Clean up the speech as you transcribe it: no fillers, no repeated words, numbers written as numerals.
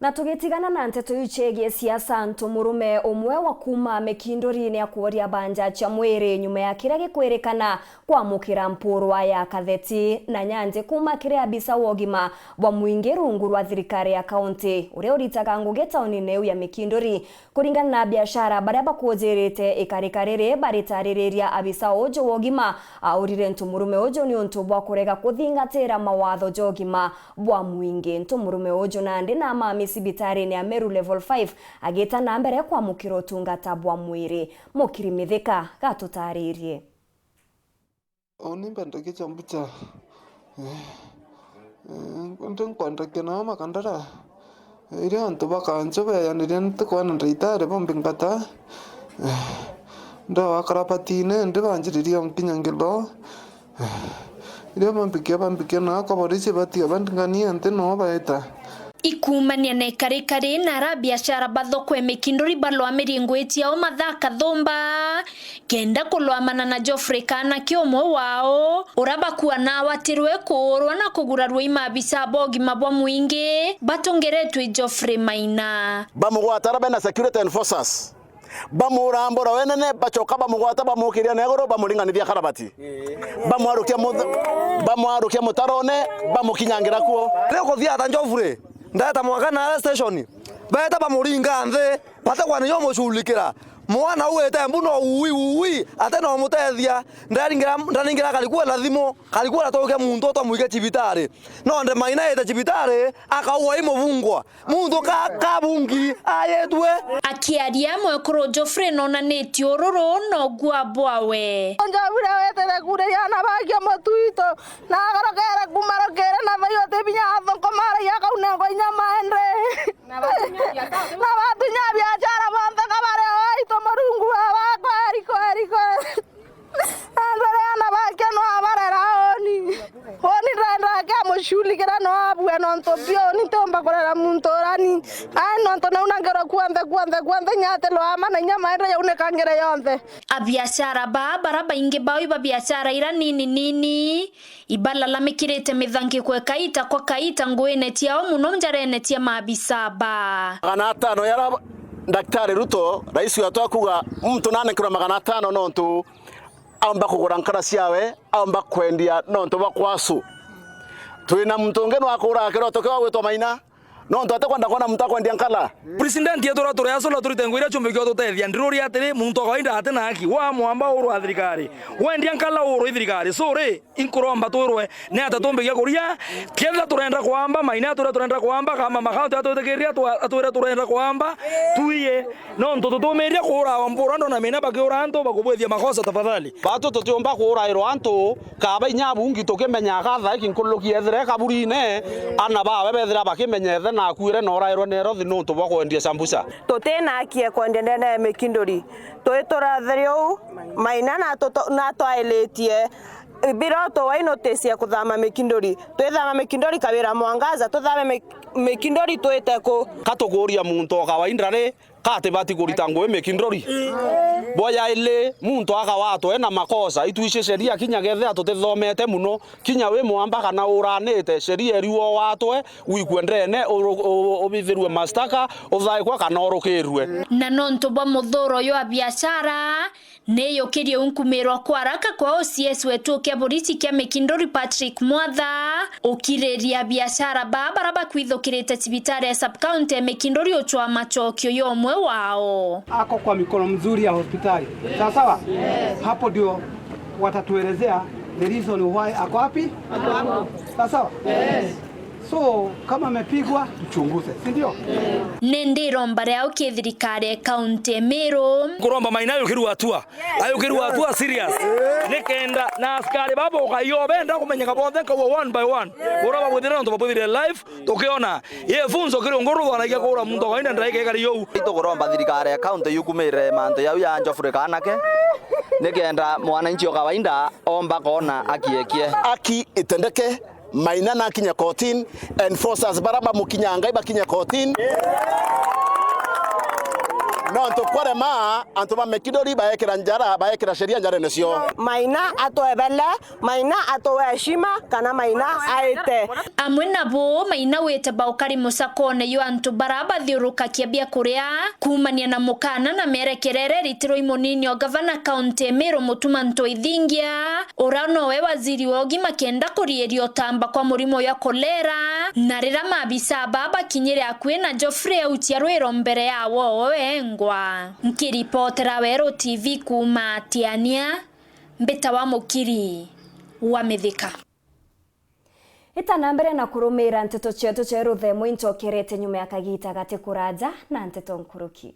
Na tugitigana na nteto ichegie siasa ntumurume umwe wa kuma Mekindori ni akuoria banja cha mwiri nyuma ya kira gikwerekana kwa mukira mpurwa ya katheti na nyanje kuma kiria bisa wogima wa muingi rungu rwa thirikari ya kaunti uria uritaga ngugi tauni-ini ya Mekindori kuringana na biashara baria bakujerete ikarikarire baritariria abisa ojo wogima aurire ntumurume ojo ni untu bwa kurega kuthingatira mawatho jogima bwa muingi. Ntumurume ojo nandi na mami sibitari ni Ameru level 5 ageta na mbere kwa mukiro tungata bwa mwiri. Mukiri Mithika gatutaririe. Onimba ndake chambucha. Kwanda kena makandara. Iri antu bakanchobe yanire ntukwana ndaitare bombingata. Ndo akarapatine ndibanjiriria mkinyangelo. Iri bambike na kaborisi batia bandingania ante no baeta. Ikumania na ikarikari na biashara bathoko Mekindori balwa miringwiti yao mathaka thomba kenda kulwamana na Geoffrey kana kiomwe wao uraba kuwa na watirwe kurwa na kugura rwima bisa bogi mabwa muingi batongeretwe Geoffrey Maina bamugwatara bena security enforcers bamurambora wenene bachoka bamugwata bamukiria negoro bamuringanithia karabati bamwarukia mutarone bamukinyangira kuo reko thia ta Geoffrey ndata mwaka na station beta bamuringa nthe pata kwa niyo mushulikira mwana uwete mbuno uwi ate no mutethia ndaringira kalikuwa na thimo kalikuwa natoke muntu to muike cibitari no nde Maina ete cibitari akauwa imuvungwa muntu kabungi ayetwe akiaria mwekoro Geoffrey nona neti ororo no gwa bwawe onjabura wete kure yana bagyo motuito na garokera kumarokera na bayo te binya thonko mara ya kauna ngo nyama endre na batunya biashara banta kabare oi marungu aba kwari andare na bake no abarera oni randa ka mushulikira no abwe no ntobio ni tomba korera muntorani ai no ntona unangero kwanthe nyate lo ama na nyama enda yaune kangere yonthe abiashara baraba inge bawi ba biashara ira nini ibala la mikirete mithangi kwe kaita kwa kaita ngoene tiao muno mjarene tia mabisaba kana tano yara Daktari Ruto rais wetu akuga mtu nane kilo 500 nontu amba kugura nkara ciawe amba kwendia nontu bakwasu twina mtu ngeno akura kero tokewa wetwa Maina nontu atakwenda kona mtu akwendia nkala president yetu ratore asola turitenguira chumbe kyo tutethia ndirori atiri muntu akainda ate na haki wa mwamba uru athirikari wendia nkala uru thirikari so ri inkuromba turwe ne atatombe gya kuria kienda turenda kwamba Maina turenda kwamba kama makauti atutekeria turenda kwamba tuiye nontu tutumeria kura wambura ndo na Maina bakiura anto bakubwethia makosa tafadhali batu tutiomba kura iro anto kaba inyabungi tukimenya gatha ikinkulukia ethire kaburine ana bawe bethira bakimenya na kuire no rairo nero thino to bakwendia sambusa totena kie kwendenda na Mekindori toitoratherio Maina na toiletie biroto wainotesia kuthama Mekindori twethama Mekindori kabira mwangaza tuthame Mekindori tweteko katuguria muntu kawaindare kate bati kurita ngwe Mekindori boya ile muntu akawatwe na makosa ituishe sheria kinya gethe atutethomete muno kinya we mwamba kana uranete sheria riwo watwe wikwendene obithirwe mastaka othae kwa kana orokirwe na nonto bwa muthoro yo a biashara neyo kirie unkumero kwa haraka kwa OCS wetu kia borisi kia Mekindori Patrick Mwatha ukireria biashara baraba kwithokirete cibitari ya sub county Mekindori ochwa machokio yomwe wao ako kwa mikono mzuri ya hospitali sawa hapo ndio watatuelezea the reason why ako wapi sawa so kama amepigwa mchunguze si ndio nendero mbare au kithirikari county Meru kuromba Maina yukiru atua serious nekenda na askari babo kayo benda kumenyeka bonde kwa one by one uraba bwithira ndo babwithire live tukiona ye funzo kiri ngoro wana ya kura muntu kainda ndaike kari yo ito kuromba thirikari county yukumire manto yau ya Geoffrey kanake nekenda mwananchi wa kawaida omba kona aki itendeke Maina na kinya kotin enforcers baraba mukinyanga iba kinya kotin no nonto kwarema antu ba Mekindori baekera njara baekera sheria njara necio Maina atoebele Maina atoeshima kana Maina aite amwe nabo Maina wete baukari musakone yo antu baraba thiuruka kiabia kuria kumania na mukana na merekerere ritiro imonini o gavana county Meru Mutuma Ntoithingia urano we waziri wa ugima kenda kurierio tamba kwa murimo ya kolera na rira mabisa baba kinyire akwe na Geoffrey Utiarwero mbere yawo wengwa nkiripotera Wero TV kuma Tiania mbeta wa mukiri wa Mithika Itana mbere na kurumira nteto chetu cheru the mwinto kerete nyuma ya kagita gate kuraja na nteto nkuruki